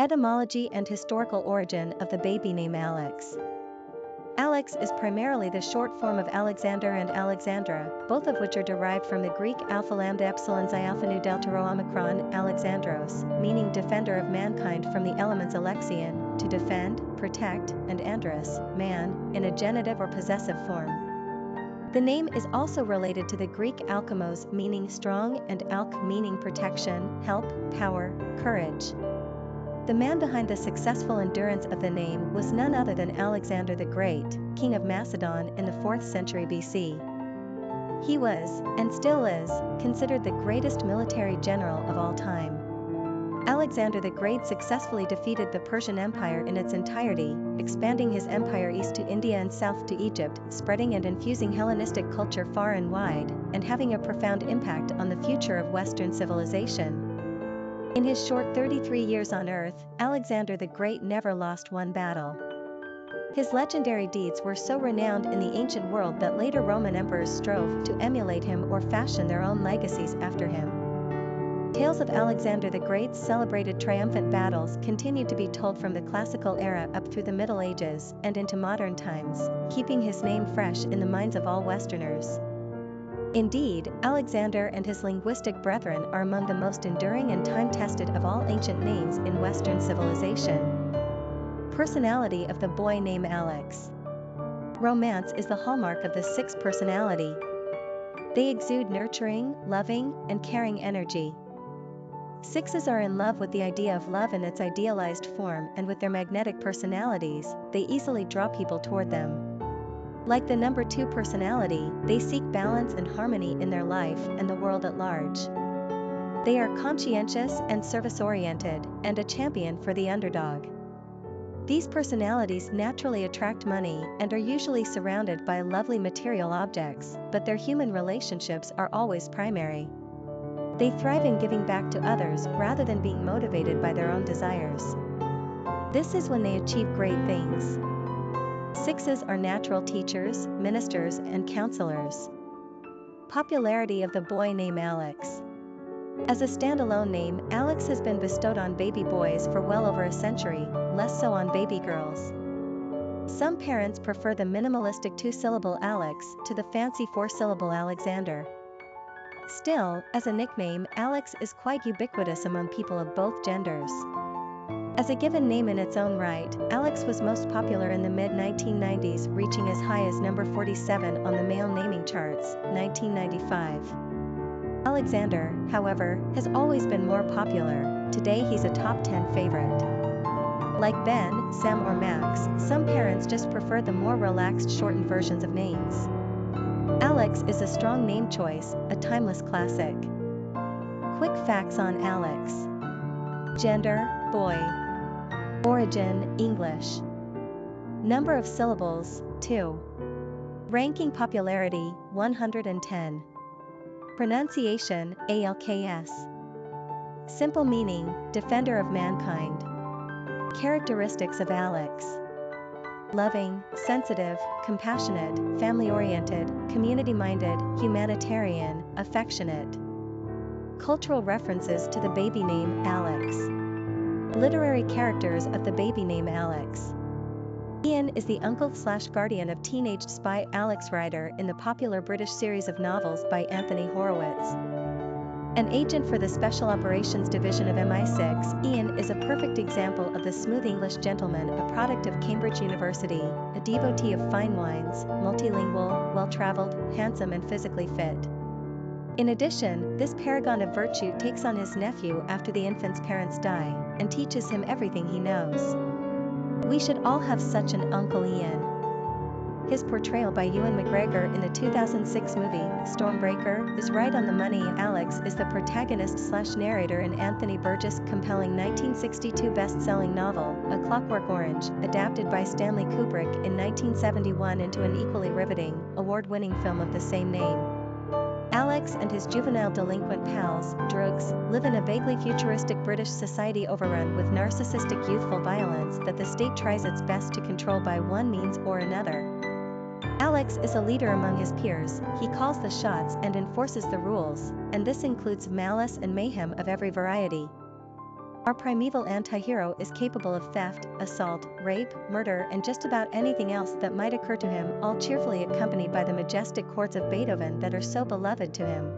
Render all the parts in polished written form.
Etymology and historical origin of the baby name Alex. Alex is primarily the short form of Alexander and Alexandra, both of which are derived from the Greek alpha lambda epsilon xi alpha nu delta rho omicron Alexandros, meaning defender of mankind, from the elements alexein, to defend, protect, and andros, man, in a genitive or possessive form. The name is also related to the Greek alkimos, meaning strong, and alke, meaning protection, help, power, courage. The man behind the successful endurance of the name was none other than Alexander the Great, king of Macedon in the 4th century BC. He was, and still is, considered the greatest military general of all time. Alexander the Great successfully defeated the Persian Empire in its entirety, expanding his empire east to India and south to Egypt, spreading and infusing Hellenistic culture far and wide, and having a profound impact on the future of Western civilization. In his short 33 years on Earth, Alexander the Great never lost one battle. His legendary deeds were so renowned in the ancient world that later Roman emperors strove to emulate him or fashion their own legacies after him. Tales of Alexander the Great's celebrated triumphant battles continued to be told from the classical era up through the Middle Ages and into modern times, keeping his name fresh in the minds of all Westerners. Indeed, Alexander and his linguistic brethren are among the most enduring and time-tested of all ancient names in Western civilization. Personality of the boy named Alex. Romance is the hallmark of the Six personality. They exude nurturing, loving, and caring energy. Sixes are in love with the idea of love in its idealized form, and with their magnetic personalities, they easily draw people toward them. Like the number 2 personality, they seek balance and harmony in their life and the world at large. They are conscientious and service-oriented, and a champion for the underdog. These personalities naturally attract money and are usually surrounded by lovely material objects, but their human relationships are always primary. They thrive in giving back to others rather than being motivated by their own desires. This is when they achieve great things. Sixes are natural teachers, ministers, and counselors. Popularity of the boy named Alex. As a standalone name, Alex has been bestowed on baby boys for well over a century, less so on baby girls. Some parents prefer the minimalistic 2-syllable Alex to the fancy 4-syllable Alexander. Still, as a nickname, Alex is quite ubiquitous among people of both genders. As a given name in its own right, Alex was most popular in the mid-1990s, reaching as high as number 47 on the male naming charts, 1995. Alexander, however, has always been more popular. Today he's a top 10 favorite. Like Ben, Sam, or Max, some parents just prefer the more relaxed shortened versions of names. Alex is a strong name choice, a timeless classic. Quick facts on Alex. Gender, boy. Origin, English. Number of syllables, 2. Ranking popularity, 110. Pronunciation, alks. Simple meaning, defender of mankind. Characteristics of Alex. Loving, sensitive, compassionate, family-oriented, community-minded, humanitarian, affectionate. Cultural references to the baby name Alex. Literary characters of the baby name Alex. Ian is the uncle/guardian of teenage spy Alex Rider in the popular British series of novels by Anthony Horowitz. An agent for the Special Operations Division of MI6, Ian is a perfect example of the smooth English gentleman, a product of Cambridge University, a devotee of fine wines, multilingual, well-traveled, handsome and physically fit. In addition, this paragon of virtue takes on his nephew after the infant's parents die, and teaches him everything he knows. We should all have such an Uncle Ian. His portrayal by Ewan McGregor in the 2006 movie, Stormbreaker, is right on the money. Alex is the protagonist/narrator in Anthony Burgess' compelling 1962 best-selling novel, A Clockwork Orange, adapted by Stanley Kubrick in 1971 into an equally riveting, award-winning film of the same name. Alex and his juvenile delinquent pals, Drugs, live in a vaguely futuristic British society overrun with narcissistic youthful violence that the state tries its best to control by one means or another. Alex is a leader among his peers, he calls the shots and enforces the rules, and this includes malice and mayhem of every variety. Our primeval anti-hero is capable of theft, assault, rape, murder and just about anything else that might occur to him, all cheerfully accompanied by the majestic chords of Beethoven that are so beloved to him.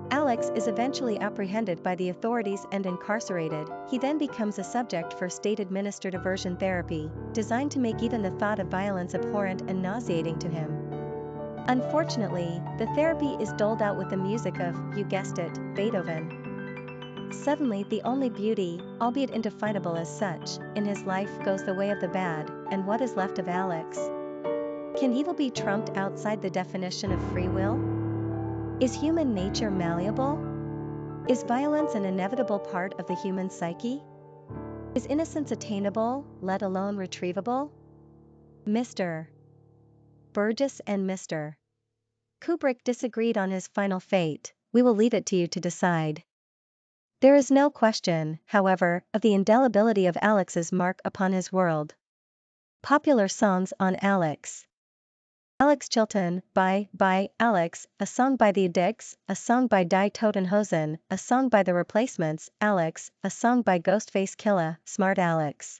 Alex is eventually apprehended by the authorities and incarcerated. He then becomes a subject for state-administered aversion therapy, designed to make even the thought of violence abhorrent and nauseating to him. Unfortunately, the therapy is doled out with the music of, you guessed it, Beethoven. Suddenly the only beauty, albeit indefinable as such, in his life goes the way of the bad, and what is left of Alex? Can evil be trumped outside the definition of free will? Is human nature malleable? Is violence an inevitable part of the human psyche? Is innocence attainable, let alone retrievable? Mr. Burgess and Mr. Kubrick disagreed on his final fate. We will leave it to you to decide. There is no question, however, of the indelibility of Alex's mark upon his world. Popular songs on Alex. Alex Chilton, by Alex, a song by the Addicts, a song by Die Totenhosen, a song by The Replacements, Alex, a song by Ghostface Killah, Smart Alex.